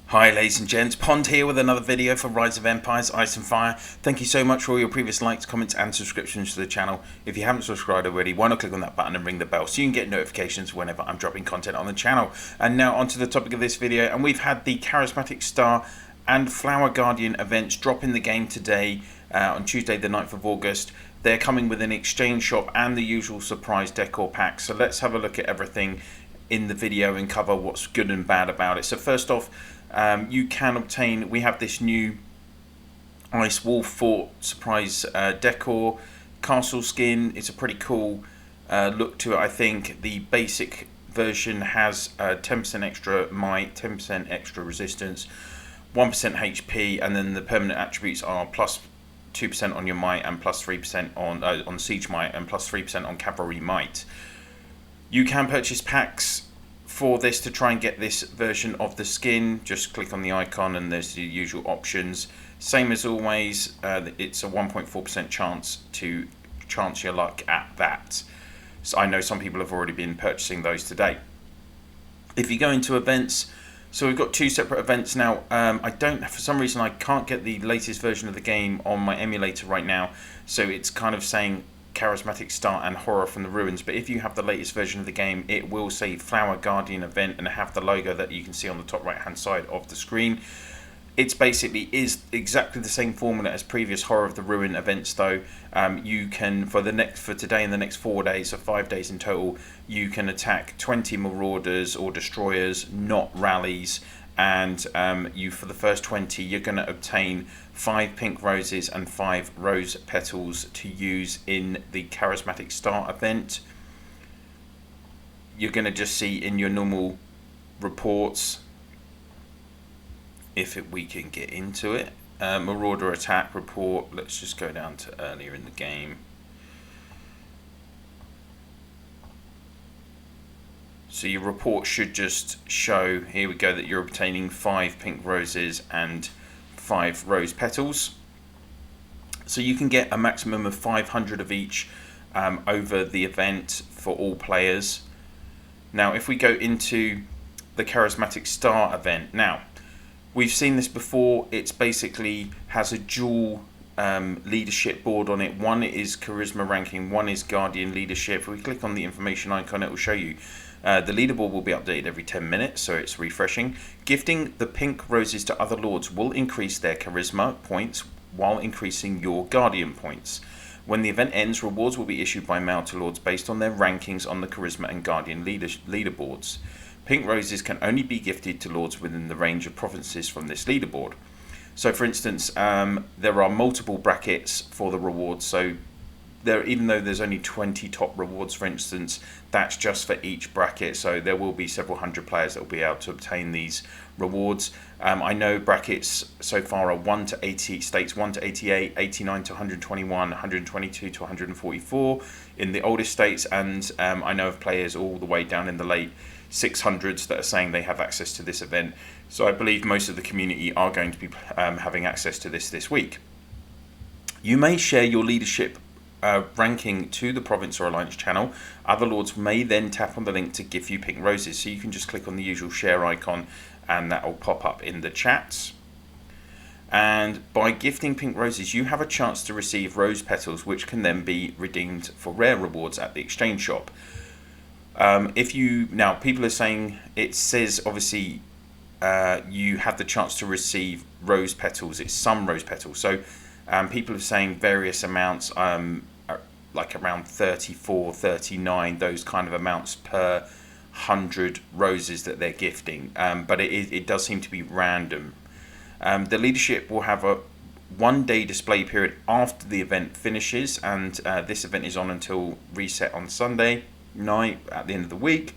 Hi ladies and gents, Pond here with another video for Rise of Empires, Ice and Fire. Thank you so much for all your previous likes, comments and subscriptions to the channel. If you haven't subscribed already, why not click on that button and ring the bell so you can get notifications whenever I'm dropping content on the channel. And now onto the topic of this video, and we've had the Charismatic Star and Flower Guardian events drop in the game today on Tuesday the 9th of August. They're coming with an exchange shop and the usual surprise decor pack. So let's have a look at everything in the video and cover what's good and bad about it. So first off, you can obtain, we have this new Ice Wall Fort surprise decor castle skin. It's a pretty cool look to it. I think the basic version has 10% extra might, 10% extra resistance, 1% HP, and then the permanent attributes are plus 2% on your might and plus 3% on siege might and plus 3% on cavalry might. You can purchase packs for this to try and get this version of the skin. Just click on the icon and there's the usual options. Same as always, it's a 1.4% chance to chance your luck at that. So I know some people have already been purchasing those today. If you go into events, so we've got two separate events now. I don't, for some reason I can't get the latest version of the game on my emulator right now, so it's kind of saying Charismatic Star and Horror from the Ruins. But if you have the latest version of the game, it will say Flower Guardian event and have the logo that you can see on the top right hand side of the screen. It's basically is exactly the same formula as previous Horror of the Ruin events, though. You can, for today and the next 4 days, so 5 days in total, you can attack 20 marauders or destroyers, not rallies. And you, for the first 20, you're going to obtain 5 pink roses and 5 rose petals to use in the Charismatic Star event. You're going to just see in your normal reports, we can get into it, Marauder attack report. Let's just go down to earlier in the game. So your report should just show, here we go, that you're obtaining 5 pink roses and 5 rose petals. So you can get a maximum of 500 of each over the event for all players. Now if we go into the Charismatic Star event, now we've seen this before. It's basically has a dual leadership board on it. One is charisma ranking, one is guardian leadership. If we click on the information icon, it will show you the leaderboard will be updated every 10 minutes, so it's refreshing. Gifting the pink roses to other lords will increase their charisma points while increasing your guardian points. When the event ends, rewards will be issued by mail to lords based on their rankings on the charisma and guardian leaderboards. Pink roses can only be gifted to lords within the range of provinces from this leaderboard. So for instance, there are multiple brackets for the rewards. So even though there's only 20 top rewards, for instance, that's just for each bracket. So there will be several hundred players that will be able to obtain these rewards. I know brackets so far are 1 to 80, states 1 to 88, 89 to 121, 122 to 144 in the oldest states. And I know of players all the way down in the late 600s that are saying they have access to this event. So I believe most of the community are going to be having access to this week. You may share your leadership ranking to the province or alliance channel. Other lords may then tap on the link to give you pink roses. So you can just click on the usual share icon and that will pop up in the chats. And by gifting pink roses, you have a chance to receive rose petals, which can then be redeemed for rare rewards at the exchange shop. Now people are saying, it says obviously you have the chance to receive rose petals. It's some rose petals. So people are saying various amounts, like around 34, 39, those kind of amounts per 100 roses that they're gifting. But it does seem to be random. The leadership will have a 1-day display period after the event finishes, and this event is on until reset on Sunday night at the end of the week.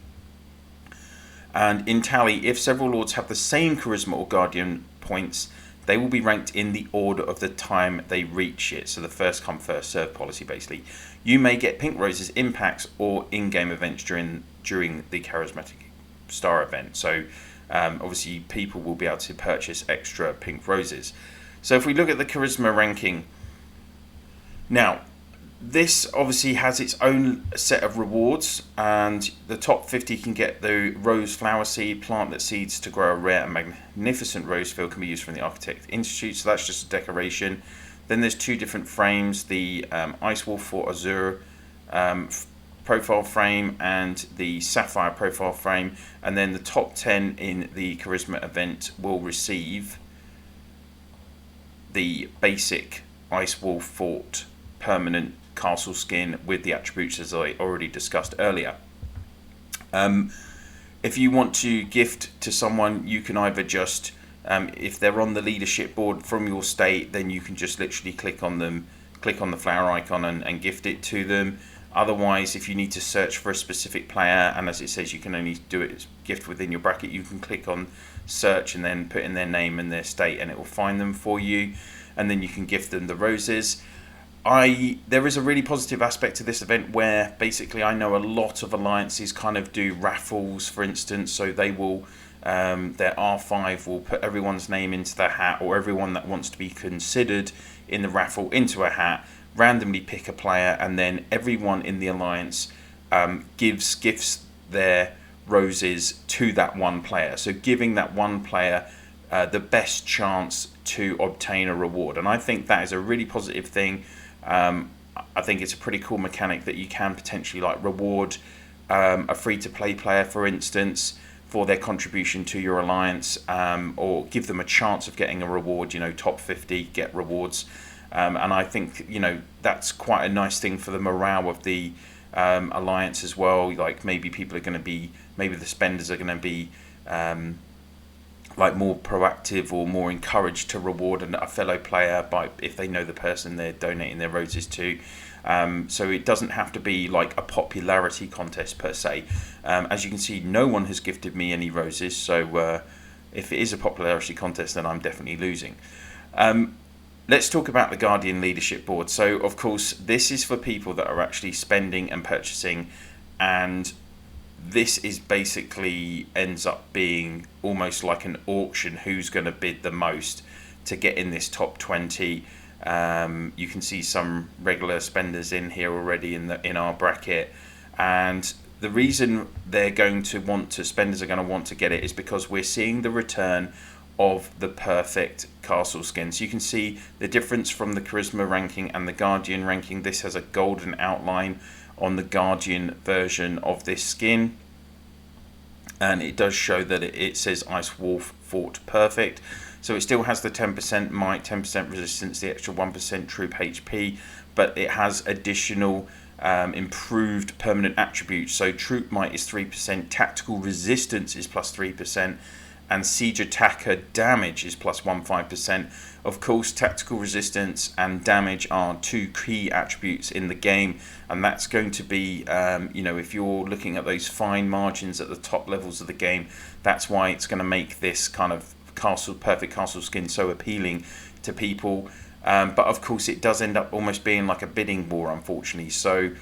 And in tally, if several lords have the same charisma or guardian points, they will be ranked in the order of the time they reach it. So the first come first serve policy, basically. You may get pink roses in packs or in-game events during the Charismatic Star event. So obviously people will be able to purchase extra pink roses. So if we look at the charisma ranking, now This obviously has its own set of rewards, and the top 50 can get the rose flower seed plant that seeds to grow a rare and magnificent rose field, can be used from the Architect Institute, so that's just a decoration. Then there's two different frames, the Ice Wolf for Azure profile frame and the Sapphire profile frame, and then the top 10 in the Charisma event will receive the basic Ice Wolf Fort permanent castle skin with the attributes as I already discussed earlier. If you want to gift to someone, you can either just if they're on the leadership board from your state, then you can just literally click on them, click on the flower icon and gift it to them. Otherwise, if you need to search for a specific player, and as it says you can only do it as gift within your bracket, you can click on search and then put in their name and their state and it will find them for you, and then you can gift them the roses. There is a really positive aspect to this event where basically I know a lot of alliances kind of do raffles, for instance, so they will their R5 will put everyone's name into the hat, or everyone that wants to be considered in the raffle into a hat, randomly pick a player, and then everyone in the alliance gives gifts their roses to that one player, so giving that one player the best chance to obtain a reward. And I think that is a really positive thing. I think it's a pretty cool mechanic that you can potentially like reward a free-to-play player, for instance, for their contribution to your alliance, or give them a chance of getting a reward. You know, top 50 get rewards, and I think, you know, that's quite a nice thing for the morale of the alliance as well. Like maybe people are going to be, maybe the spenders are going to be like more proactive or more encouraged to reward a fellow player by, if they know the person they're donating their roses to. So it doesn't have to be like a popularity contest per se. As you can see, no one has gifted me any roses, so if it is a popularity contest, then I'm definitely losing. Let's talk about the Guardian leadership board. So of course this is for people that are actually spending and purchasing, and this is basically ends up being almost like an auction, who's going to bid the most to get in this top 20. You can see some regular spenders in here already in our bracket, and the reason they're going to want to, spenders are going to want to get it, is because we're seeing the return of the perfect castle skin. So you can see the difference from the Charisma ranking and the Guardian ranking. This has a golden outline on the Guardian version of this skin, and it does show that it says Ice Wolf Fort Perfect. So it still has the 10% might, 10% resistance, the extra 1% troop HP, but it has additional improved permanent attributes. So troop might is 3%, tactical resistance is plus 3%, and siege attacker damage is plus 15%. Of course, tactical resistance and damage are two key attributes in the game, and that's going to be, you know, if you're looking at those fine margins at the top levels of the game, that's why it's going to make this kind of perfect castle skin so appealing to people. But of course, it does end up almost being like a bidding war, unfortunately. So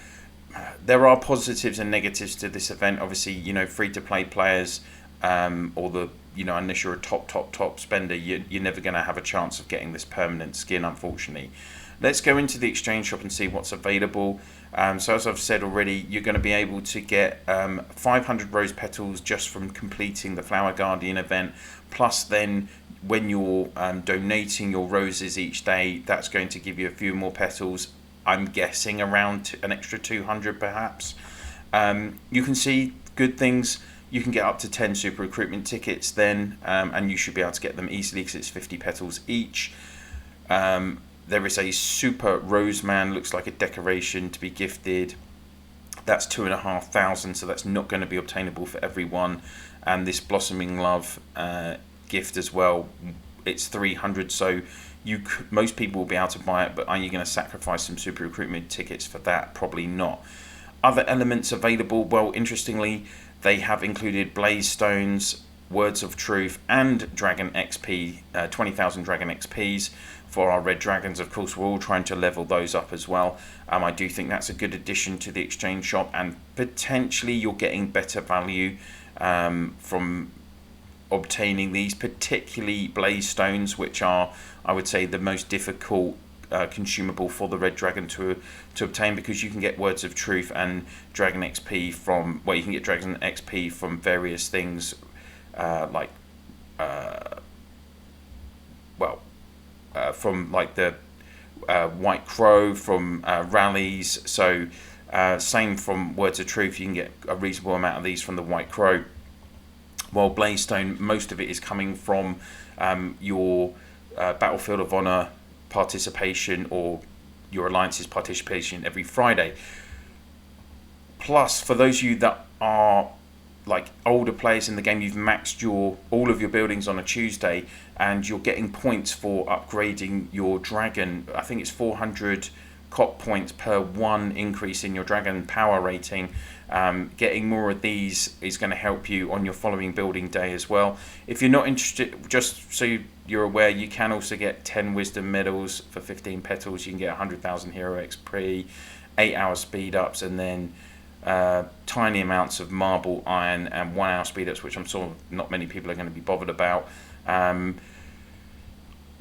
there are positives and negatives to this event. Obviously, you know, free-to-play players, or the, you know, unless you're a top spender, you're never going to have a chance of getting this permanent skin, unfortunately. Let's go into the exchange shop and see what's available. So as I've said already, you're going to be able to get 500 rose petals just from completing the Flower Guardian event. Plus then when you're donating your roses each day, that's going to give you a few more petals. I'm guessing around an extra 200 perhaps. You can see good things. You can get up to 10 super recruitment tickets then, and you should be able to get them easily because it's 50 petals each. There is a super rose man, looks like a decoration to be gifted. That's 2,500, so that's not going to be obtainable for everyone. And this blossoming love gift as well, it's 300, so most people will be able to buy it, but are you going to sacrifice some super recruitment tickets for that? Probably not. Other elements available, well, interestingly, they have included blaze stones, words of truth, and dragon XP, 20,000 dragon XPs for our red dragons. Of course, we're all trying to level those up as well. I do think that's a good addition to the exchange shop, and potentially you're getting better value from obtaining these, particularly blaze stones, which are, I would say, the most difficult consumable for the red dragon to obtain, because you can get words of truth and dragon XP from, well, you can get dragon XP from various things, like from like the white crow, from rallies. So same from words of truth, you can get a reasonable amount of these from the white crow. While Blazestone, most of it is coming from your Battlefield of Honor participation, or your Alliance's participation every Friday. Plus, for those of you that are like older players in the game, you've maxed all of your buildings on a Tuesday, and you're getting points for upgrading your dragon. I think it's 400 COP points per 1 increase in your dragon power rating. Getting more of these is going to help you on your following building day as well. If you're not interested, just so you're aware, you can also get 10 wisdom medals for 15 petals. You can get 100,000 hero XP, 8-hour speed ups, and then tiny amounts of marble, iron, and 1-hour speed ups, which I'm sure not many people are going to be bothered about.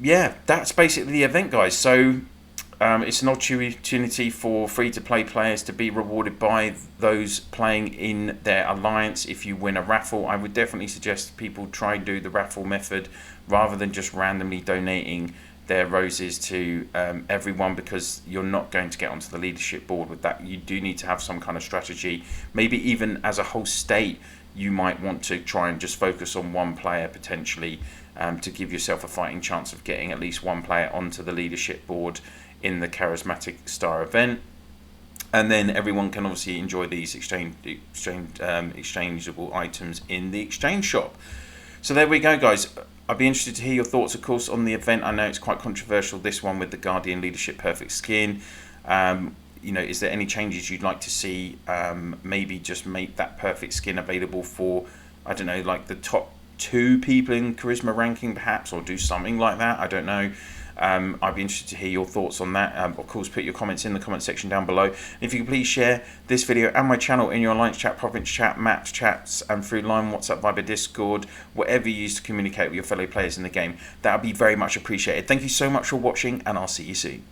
Yeah, that's basically the event, guys. So it's an opportunity for free-to-play players to be rewarded by those playing in their alliance. If you win a raffle, I would definitely suggest people try and do the raffle method rather than just randomly donating their roses to everyone, because you're not going to get onto the leadership board with that. You do need to have some kind of strategy. Maybe even as a whole state, you might want to try and just focus on one player potentially, to give yourself a fighting chance of getting at least one player onto the leadership board in the Charismatic Star event. And then everyone can obviously enjoy these exchangeable items in the exchange shop. So there we go, guys. I'd be interested to hear your thoughts, of course, on the event. I know it's quite controversial, this one with the Guardian Leadership Perfect Skin. You know, is there any changes you'd like to see? Maybe just make that perfect skin available for, I don't know, like the top 2 people in charisma ranking perhaps, or do something like that. I don't know. I'd be interested to hear your thoughts on that. Of course, put your comments in the comment section down below. And if you could please share this video and my channel in your Alliance chat, Province chat, Maps chats, and through Line, WhatsApp, Viber, Discord, whatever you use to communicate with your fellow players in the game, that would be very much appreciated. Thank you so much for watching, and I'll see you soon.